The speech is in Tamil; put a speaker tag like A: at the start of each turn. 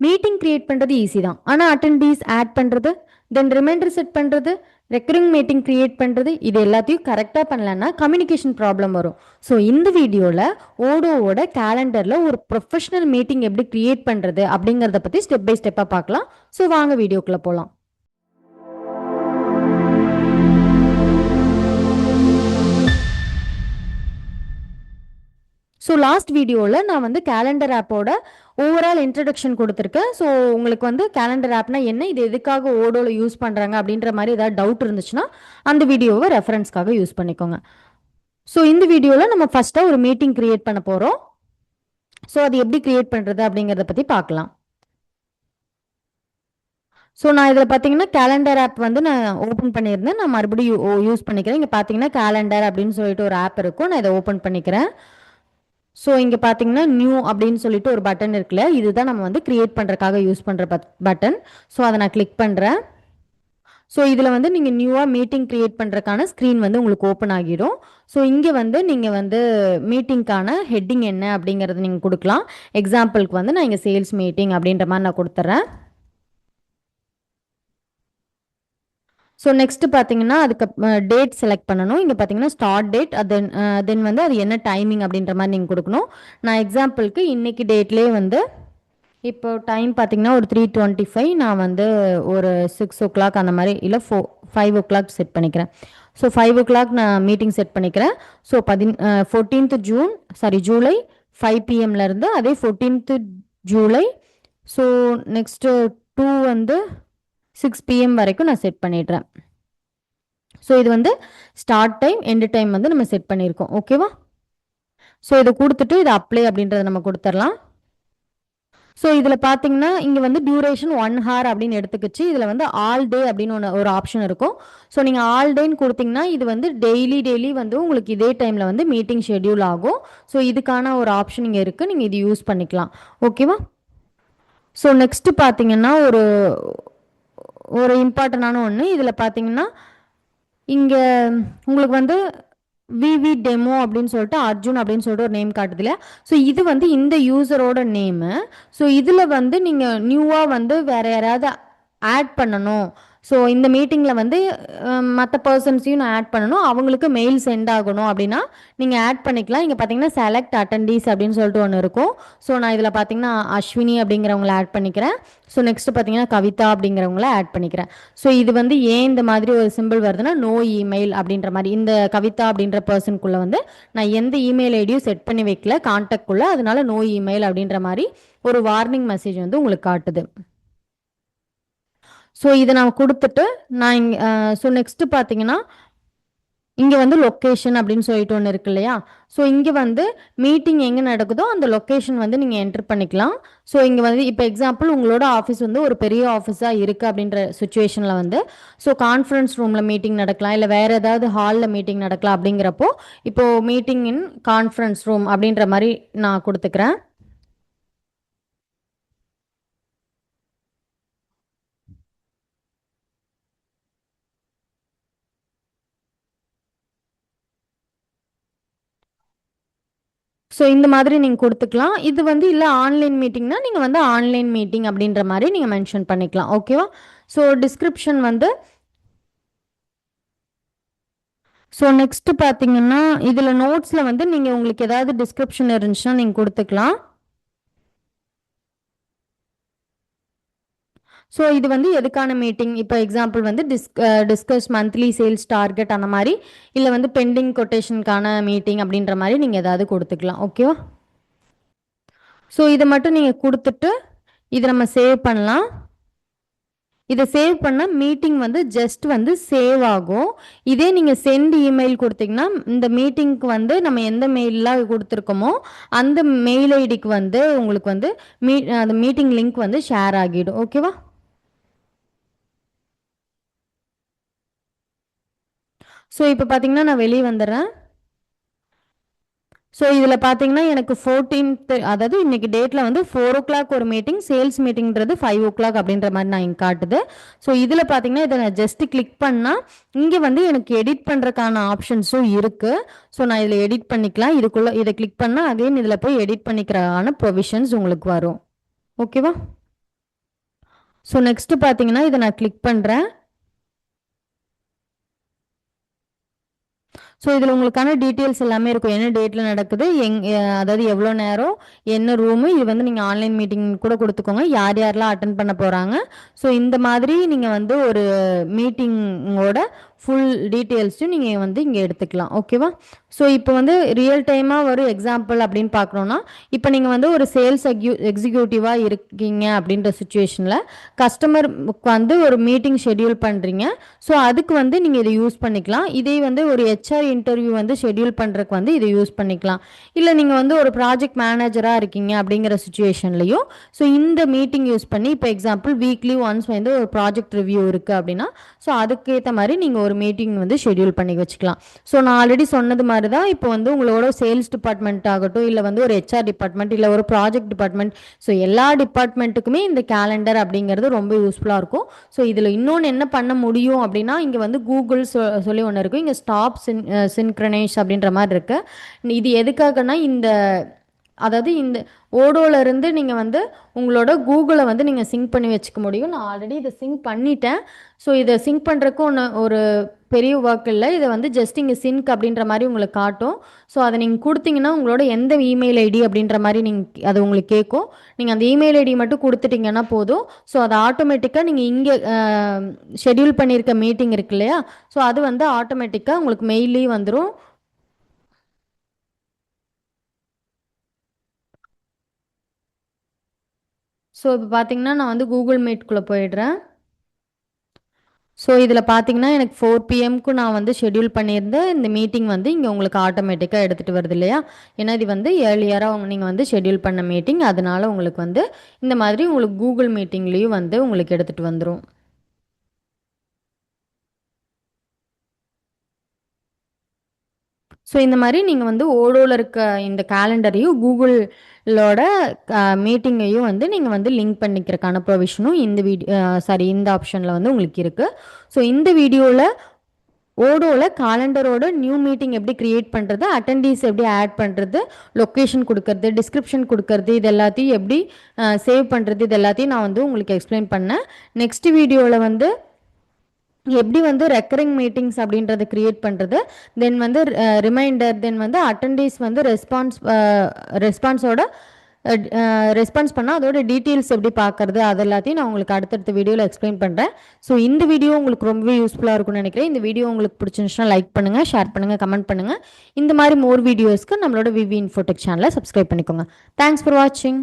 A: மீட்டிங் கிரியேட் பண்ணுறது ஈஸி தான். ஆனால் அட்டெண்டீஸ் ஆட் பண்ணுறது, தென் ரிமைண்டர் செட் பண்ணுறது, ரெக்கரிங் மீட்டிங் கிரியேட் பண்ணுறது, இது எல்லாத்தையும் கரெக்டாக பண்ணலன்னா கம்யூனிகேஷன் ப்ராப்ளம் வரும். ஸோ இந்த வீடியோவில் ஓடோவோட கேலண்டரில் ஒரு ப்ரொஃபஷனல் மீட்டிங் எப்படி கிரியேட் பண்ணுறது அப்படிங்கிறத பற்றி ஸ்டெப் பை ஸ்டெப்பாக பார்க்கலாம். ஸோ வாங்க வீடியோக்குள்ளே போகலாம். ஸோ லாஸ்ட் வீடியோவில் நான் வந்து கேலண்டர் ஆப்போட ஓவரால் இன்ட்ரடக்ஷன் கொடுத்துருக்கேன். ஸோ உங்களுக்கு வந்து கேலண்டர் ஆப்னா என்ன, இது எதுக்காக ஓடோவில் யூஸ் பண்ணுறாங்க அப்படின்ற மாதிரி ஏதாவது டவுட் இருந்துச்சுன்னா அந்த வீடியோவை ரெஃபரன்ஸ்க்காக யூஸ் பண்ணிக்கோங்க. ஸோ இந்த வீடியோவில் நம்ம ஃபஸ்ட்டாக ஒரு மீட்டிங் கிரியேட் பண்ண போகிறோம். ஸோ அது எப்படி கிரியேட் பண்ணுறது அப்படிங்கிறத பற்றி பார்க்கலாம். ஸோ நான் இதில் பார்த்தீங்கன்னா கேலண்டர் ஆப் வந்து நான் ஓப்பன் பண்ணியிருந்தேன். நான் மறுபடியும் யூஸ் பண்ணிக்கிறேன். இங்கே பார்த்தீங்கன்னா கேலண்டர் அப்படின்னு சொல்லிட்டு ஒரு ஆப் இருக்கும். நான் இதை ஓப்பன் பண்ணிக்கிறேன். ஸோ இங்கே பார்த்தீங்கன்னா நியூ அப்படின்னு சொல்லிட்டு ஒரு பட்டன் இருக்குல்ல, இதுதான் நம்ம வந்து கிரியேட் பண்ணுறதுக்காக யூஸ் பண்ணுற பட்டன். ஸோ அதை நான் கிளிக் பண்ணுறேன். ஸோ இதில் வந்து நீங்கள் நியூவாக மீட்டிங் கிரியேட் பண்ணுறதுக்கான ஸ்க்ரீன் வந்து உங்களுக்கு ஓப்பன் ஆகிடும். ஸோ இங்கே வந்து நீங்கள் வந்து மீட்டிங்க்கான ஹெட்டிங் என்ன அப்படிங்கிறத நீங்கள் கொடுக்கலாம். எக்ஸாம்பிளுக்கு வந்து நான் இங்கே சேல்ஸ் மீட்டிங் அப்படின்ற மாதிரி நான் கொடுத்துட்றேன். ஸோ நெக்ஸ்ட்டு பார்த்தீங்கன்னா அதுக்கு டேட் செலக்ட் பண்ணணும். இங்கே பார்த்தீங்கன்னா ஸ்டார்ட் டேட், தென் வந்து அது என்ன டைமிங் அப்படின்ற மாதிரி நீங்கள் கொடுக்கணும். நான் எக்ஸாம்பிளுக்கு இன்றைக்கி டேட்லேயே வந்து இப்போ டைம் பார்த்தீங்கன்னா ஒரு 3:25, நான் வந்து ஒரு 6 o'clock அந்த மாதிரி இல்லை 5 o'clock செட் பண்ணிக்கிறேன். ஸோ 5 o'clock நான் மீட்டிங் செட் பண்ணிக்கிறேன். ஸோ 14th ஜூலை 5 PM அதே 14th ஜூலை. ஸோ நெக்ஸ்ட்டு 2 வந்து 6 PM வரைக்கும் நான் செட் பண்ணிடுறேன். ஸோ இது வந்து ஸ்டார்ட் டைம் எண்டு டைம் வந்து நம்ம செட் பண்ணியிருக்கோம். ஓகேவா? ஸோ இதை கொடுத்துட்டு இது அப்ளை அப்படின்றத நம்ம கொடுத்துடலாம். ஸோ இதில் பார்த்தீங்கன்னா இங்கே வந்து டியூரேஷன் 1 hour அப்படின்னு எடுத்துக்கிச்சு. இதில் வந்து ஆல் டே அப்படின்னு ஒரு ஆப்ஷன் இருக்கும். ஸோ நீங்கள் ஆல் டேன்னு கொடுத்தீங்கன்னா இது வந்து டெய்லி வந்து உங்களுக்கு இதே டைமில் வந்து மீட்டிங் ஷெட்யூல் ஆகும். ஸோ இதுக்கான ஒரு ஆப்ஷன் இங்கே இருக்குது, நீங்கள் இது யூஸ் பண்ணிக்கலாம். ஓகேவா? ஸோ நெக்ஸ்ட்டு பார்த்தீங்கன்னா ஒரு இம்பார்ட்டண்டான ஒன்று இதில் பார்த்தீங்கன்னா இங்கே உங்களுக்கு வந்து விவி டெமோ அப்படின்னு சொல்லிட்டு அர்ஜுன் அப்படின்னு சொல்லிட்டு ஒரு நேம் காட்டுது இல்லையா? ஸோ இது வந்து இந்த யூசரோட நேமு. ஸோ இதில் வந்து நீங்கள் நியூவாக வந்து வேறு யாராவது ஆட் பண்ணணும். ஸோ இந்த மீட்டிங்கில் வந்து மற்ற பர்சன்ஸையும் நான் ஆட் பண்ணணும், அவங்களுக்கு மெயில் சென்ட் ஆகணும் அப்படின்னா நீங்கள் ஆட் பண்ணிக்கலாம். இங்கே பார்த்தீங்கன்னா செலக்ட் அட்டண்டீஸ் அப்படின்னு சொல்லிட்டு ஒன்று இருக்கும். ஸோ நான் இதில் பார்த்தீங்கன்னா அஸ்வினி அப்படிங்கிறவங்கள ஆட் பண்ணிக்கிறேன். ஸோ நெக்ஸ்ட்டு பார்த்தீங்கன்னா கவிதா அப்படிங்கிறவங்கள ஆட் பண்ணிக்கிறேன். ஸோ இது வந்து ஏன் இந்த மாதிரி ஒரு சிம்பிள் வருதுன்னா நோ இமெயில் அப்படின்ற மாதிரி, இந்த கவிதா அப்படின்ற பர்சனுக்குள்ளே வந்து நான் எந்த இமெயில் ஐடியும் செட் பண்ணி வைக்கல கான்டாக்ட்குள்ளே, அதனால நோ இமெயில் அப்படின்ற மாதிரி ஒரு வார்னிங் மெசேஜ் வந்து உங்களுக்கு காட்டுது. ஸோ இதை நான் கொடுத்துட்டு நான் இங்கே ஸோ நெக்ஸ்ட்டு பார்த்தீங்கன்னா இங்கே வந்து லொக்கேஷன் அப்படின்னு சொல்லிட்டு ஒன்று இருக்கு இல்லையா? ஸோ இங்கே வந்து மீட்டிங் எங்கே நடக்குதோ அந்த லொக்கேஷன் வந்து நீங்கள் என்ட்ரு பண்ணிக்கலாம். ஸோ இங்கே வந்து இப்போ எக்ஸாம்பிள் உங்களோட ஆஃபீஸ் வந்து ஒரு பெரிய ஆஃபீஸாக இருக்குது அப்படின்ற சுச்சுவேஷனில் வந்து ஸோ கான்ஃபரன்ஸ் ரூமில் மீட்டிங் நடக்கலாம், இல்லை வேறு ஏதாவது ஹாலில் மீட்டிங் நடக்கலாம். அப்படிங்கிறப்போ இப்போது மீட்டிங் இன் கான்ஃபரன்ஸ் ரூம் அப்படின்ற மாதிரி நான் கொடுத்துக்கிறேன். ஸோ இந்த மாதிரி நீங்கள் கொடுத்துக்கலாம். இது வந்து இல்லை ஆன்லைன் மீட்டிங்னா நீங்கள் வந்து ஆன்லைன் மீட்டிங் அப்படின்ற மாதிரி நீங்கள் மென்ஷன் பண்ணிக்கலாம். ஓகேவா? ஸோ டிஸ்கிரிப்ஷன் வந்து ஸோ நெக்ஸ்ட்டு பார்த்தீங்கன்னா இதில் நோட்ஸில் வந்து நீங்கள் உங்களுக்கு ஏதாவது டிஸ்கிரிப்ஷன் இருந்துச்சுன்னா நீங்கள் கொடுத்துக்கலாம். ஸோ இது வந்து எதுக்கான மீட்டிங், இப்போ எக்ஸாம்பிள் வந்து டிஸ்கஸ் மந்த்லி சேல்ஸ் டார்கெட் அந்த மாதிரி, இல்லை வந்து பெண்டிங் கொட்டேஷனுக்கான மீட்டிங் அப்படின்ற மாதிரி நீங்கள் ஏதாவது கொடுத்துக்கலாம். ஓகேவா? ஸோ இதை மட்டும் நீங்கள் கொடுத்துட்டு இதை நம்ம சேவ் பண்ணலாம். இதை சேவ் பண்ண மீட்டிங் வந்து ஜஸ்ட் வந்து சேவ் ஆகும். இதே நீங்கள் சென்ட் இமெயில் கொடுத்தீங்கன்னா இந்த மீட்டிங்க்கு வந்து நம்ம எந்த மெயிலெலாம் கொடுத்துருக்கோமோ அந்த மெயில் ஐடிக்கு வந்து உங்களுக்கு வந்து அந்த மீட்டிங் லிங்க் வந்து ஷேர் ஆகிடும். ஓகேவா? ஸோ இப்போ பார்த்தீங்கன்னா நான் வெளியே வந்துடுறேன். ஸோ இதில் பார்த்தீங்கன்னா எனக்கு 14th அதாவது இன்றைக்கி டேட்டில் வந்து 4 o'clock ஒரு மீட்டிங், சேல்ஸ் மீட்டிங்கிறது 5 o'clock அப்படின்ற மாதிரி நான் இங்கே காட்டுது. ஸோ இதில் பார்த்தீங்கன்னா இதை நான் ஜஸ்ட்டு கிளிக் பண்ணால் இங்கே வந்து எனக்கு எடிட் பண்ணுறதுக்கான ஆப்ஷன்ஸும் இருக்குது. ஸோ நான் இதில் எடிட் பண்ணிக்கலாம். இதுக்குள்ளே இதை கிளிக் பண்ணால் அகைன் இதில் போய் எடிட் பண்ணிக்கிறதுக்கான ப்ரொவிஷன்ஸ் உங்களுக்கு வரும். ஓகேவா? ஸோ நெக்ஸ்ட்டு பார்த்தீங்கன்னா இதை நான் கிளிக் பண்ணுறேன். ஸோ இதில் உங்களுக்கான டீட்டெயில்ஸ் எல்லாமே இருக்கும். என்ன டேட்டில் நடக்குது, அதாவது எவ்வளோ நேரம், என்ன ரூமு, இது வந்து நீங்கள் ஆன்லைன் மீட்டிங் கூட கொடுத்துக்கோங்க, யார் யாரெல்லாம் அட்டன் பண்ண போகிறாங்க. ஸோ இந்த மாதிரி நீங்கள் வந்து ஒரு மீட்டிங்கோட ஃபுல் டீட்டெயில்ஸும் நீங்கள் வந்து இங்கே எடுத்துக்கலாம். ஓகேவா? ஸோ இப்போ வந்து ரியல் டைமாக ஒரு எக்ஸாம்பிள் அப்படின்னு பார்க்குறோன்னா, இப்போ நீங்கள் வந்து ஒரு சேல்ஸ் எக்ஸிக்யூட்டிவாக இருக்கீங்க அப்படின்ற சுச்சுவேஷனில் கஸ்டமருக்கு வந்து ஒரு மீட்டிங் ஷெட்யூல் பண்ணுறீங்க. ஸோ அதுக்கு வந்து நீங்கள் இதை யூஸ் பண்ணிக்கலாம். இதே வந்து ஒரு ஹெச்ஆர் இன்டர்வியூ வந்து ஷெட்யூல் பண்ணுறதுக்கு வந்து இதை யூஸ் பண்ணிக்கலாம். இல்லை நீங்கள் வந்து ஒரு ப்ராஜெக்ட் மேனேஜராக இருக்கீங்க அப்படிங்கிற சுச்சுவேஷன்லையும் ஸோ இந்த மீட்டிங் யூஸ் பண்ணி, இப்போ எக்ஸாம்பிள் வீக்லி ஒன்ஸ் வந்து ஒரு ப்ராஜெக்ட் ரிவ்யூ இருக்குது அப்படின்னா ஸோ அதுக்கேற்ற மாதிரி நீங்கள் ஒரு மீட்டிங் வந்து ஷெட்யூல் பண்ணி வச்சுக்கலாம். ஸோ நான் ஆல்ரெடி சொன்னது மாதிரி தான் இப்போ வந்து உங்களோட சேல்ஸ் டிபார்ட்மெண்ட் ஆகட்டும், இல்லை வந்து ஒரு ஹெச்ஆர் டிபார்ட்மெண்ட், இல்லை ஒரு ப்ராஜெக்ட் டிபார்ட்மெண்ட், ஸோ எல்லா டிபார்ட்மெண்ட்டுக்குமே இந்த கேலண்டர் அப்படிங்கிறது ரொம்ப யூஸ்ஃபுல்லாக இருக்கும். ஸோ இதில் இன்னொன்று என்ன பண்ண முடியும் அப்படின்னா, இங்கே வந்து கூகுள் சொல்லி ஒன்று இருக்கும். இங்கே ஸ்டாப் சின்க்ரனைஸ் அப்படின்ற மாதிரி இருக்கு. இது எதுக்காகனா அதாவது இந்த ஓடோலேருந்து நீங்கள் வந்து உங்களோட கூகுளை வந்து நீங்கள் சிங்க் பண்ணி வச்சுக்க முடியும். நான் ஆல்ரெடி இதை சிங்க் பண்ணிட்டேன். ஸோ இதை சிங்க் பண்ணுறக்கு ஒரு பெரிய ஒர்க் இல்லை. இதை வந்து ஜஸ்ட் இங்கே சிங்க் அப்படின்ற மாதிரி உங்களுக்கு காட்டும். ஸோ அதை நீங்கள் கொடுத்தீங்கன்னா உங்களோட எந்த இமெயில் ஐடி அப்படின்ற மாதிரி அது உங்களுக்கு கேட்கும். நீங்கள் அந்த இமெயில் ஐடி மட்டும் கொடுத்துட்டிங்கன்னா போதும். ஸோ அதை ஆட்டோமேட்டிக்காக நீங்கள் இங்கே ஷெட்யூல் பண்ணியிருக்க மீட்டிங் இருக்கு இல்லையா, ஸோ அது வந்து ஆட்டோமேட்டிக்காக உங்களுக்கு மெயிலையும் வந்துடும். ஸோ இப்போ பார்த்தீங்கன்னா நான் வந்து கூகுள் மீட்குள்ளே போயிடுறேன். ஸோ இதில் பார்த்தீங்கன்னா எனக்கு 4 PM நான் வந்து ஷெட்யூல் பண்ணியிருந்தேன். இந்த மீட்டிங் வந்து இங்கே உங்களுக்கு ஆட்டோமேட்டிக்காக எடுத்துகிட்டு வருது இல்லையா, ஏன்னா இது வந்து ஏர்லியராக நீங்கள் வந்து ஷெட்யூல் பண்ண மீட்டிங், அதனால உங்களுக்கு வந்து இந்த மாதிரி உங்களுக்கு கூகுள் மீட்டிங்லேயும் வந்து உங்களுக்கு எடுத்துகிட்டு வந்துடும். ஸோ இந்த மாதிரி நீங்கள் வந்து ஓடோவில் இருக்க இந்த கேலண்டரையும் கூகுளோட மீட்டிங்கையும் வந்து நீங்கள் வந்து லிங்க் பண்ணிக்கிறதுக்கான ப்ரொவிஷனும் இந்த ஆப்ஷனில் வந்து உங்களுக்கு இருக்குது. ஸோ இந்த வீடியோவில் ஓடோவில் காலண்டரோட நியூ மீட்டிங் எப்படி க்ரியேட் பண்ணுறது, அட்டெண்டீஸ் எப்படி ஆட் பண்ணுறது, லொக்கேஷன் கொடுக்கறது, டிஸ்கிரிப்ஷன் கொடுக்கறது, இது எல்லாத்தையும் எப்படி சேவ் பண்ணுறது, இது எல்லாத்தையும் நான் வந்து உங்களுக்கு எக்ஸ்பிளைன் பண்ணேன். நெக்ஸ்ட் வீடியோவில் வந்து எப்படி வந்து ரெக்கரிங் மீட்டிங்ஸ் அப்படின்றத கிரியேட் பண்ணுறது, தென் வந்து ரிமைண்டர், தென் வந்து அட்டெண்டீஸ் வந்து ரெஸ்பான்ஸோட ரெஸ்பான்ஸ் பண்ணால் அதோட டீட்டெயில்ஸ் எப்படி பார்க்குறது, அது எல்லாத்தையும் நான் உங்களுக்கு அடுத்தடுத்த வீடியோவில் எக்ஸ்பிளைன் பண்ணுறேன். ஸோ இந்த வீடியோ உங்களுக்கு ரொம்பவே யூஸ்ஃபுல்லாக இருக்கும்னு நினைக்கிறேன். இந்த வீடியோ உங்களுக்கு பிடிச்சிருந்துச்சுன்னா லைக் பண்ணுங்கள், ஷேர் பண்ணுங்கள், கமெண்ட் பண்ணுங்கள். இந்த மாதிரி மோர் வீடியோஸ்க்கு நம்மளோட விவி இன்ஃபோடெக் சேனலை சப்ஸ்கிரைப் பண்ணிக்கோங்க. தேங்க்ஸ் ஃபார் வாட்சிங்.